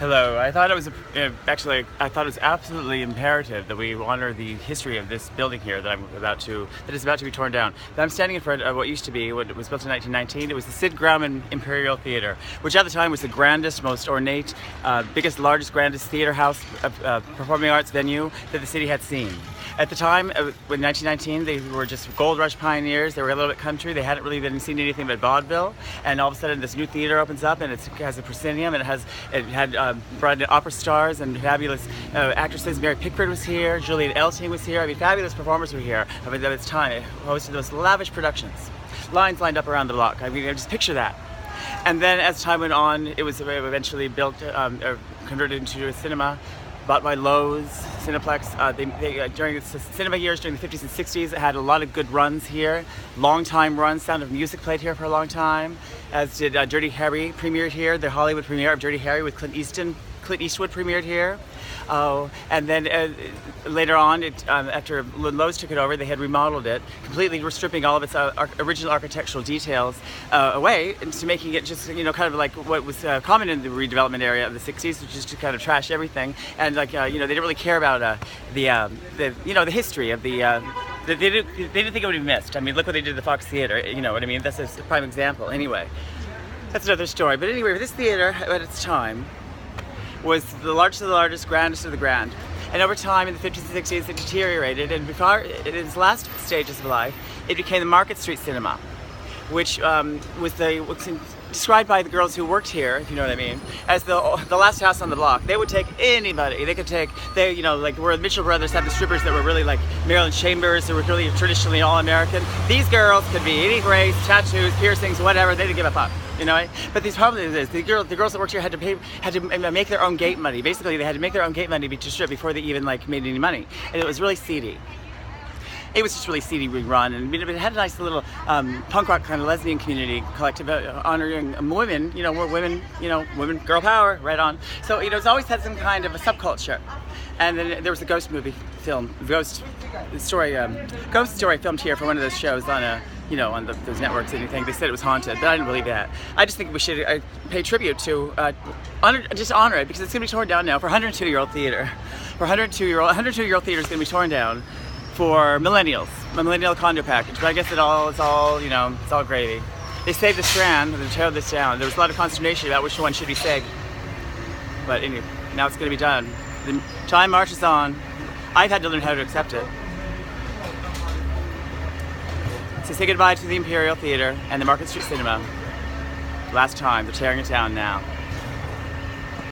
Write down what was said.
Hello. I thought it was actually. I thought it was absolutely imperative that we honor the history of this building here that is about to be torn down. I'm standing in front of what used to be, what was built in 1919. It was the Sid Grauman Imperial Theater, which at the time was the grandest, most ornate, grandest theater house, performing arts venue that the city had seen. At the time, in 1919, they were just gold rush pioneers. They were a little bit country. They hadn't really seen anything but vaudeville. And all of a sudden, this new theater opens up, and it has a proscenium, and it had brought in opera stars and fabulous actresses. Mary Pickford was here. Juliet Elting was here. I mean, fabulous performers were here. I mean, at its time, it hosted those lavish productions. Lines lined up around the block. I mean, just picture that. And then, as time went on, it was eventually built, converted into a cinema. Bought by Lowe's, Cineplex. During the cinema years, during the 50s and 60s, it had a lot of good runs here. Long time runs. Sound of Music played here for a long time, as did Dirty Harry premiered here. The Hollywood premiere of Dirty Harry with Clint Eastwood premiered here. And then later on, after Lowe's took it over, they had remodeled it, completely stripping all of its original architectural details away into making it just, kind of like what was common in the redevelopment area of the 60s, which is to kind of trash everything. And they didn't really care about the history of the. They didn't think it would be missed. I mean, look what they did to the Fox Theater. You know what I mean? That's a prime example. Anyway, that's another story. But anyway, this theater at its time was the largest of the largest, grandest of the grand. And over time, in the 50s and 60s, it deteriorated. And in its last stages of life, it became the Market Street Cinema, which was described by the girls who worked here, if you know what I mean, as the last house on the block. They would take anybody. Like where the Mitchell Brothers had the strippers that were really like Marilyn Chambers, that were really traditionally all American. These girls could be any race, tattoos, piercings, whatever. They didn't give a fuck. But the problem is the girls that worked here had to make their own gate money. Basically, they had to make their own gate money to strip before they even made any money, and it was really seedy. It was just really seedy run, and it had a nice little punk rock kind of lesbian community collective honoring women. We're women. Women, girl power, right on. So it's always had some kind of a subculture. And then there was a ghost story filmed here for one of those shows on those networks and anything. They said it was haunted, but I didn't believe that. I just think we should pay tribute to honor it because it's going to be torn down now for 102-year-old theater. For 102-year-old theater is going to be torn down for millennials, a millennial condo package. But I guess it's all gravy. They saved the Strand, they tear this down. There was a lot of consternation about which one should be saved. But anyway, now it's going to be done. The time marches on. I've had to learn how to accept it. So say goodbye to the Imperial Theater and the Market Street Cinema. Last time, they're tearing it down now.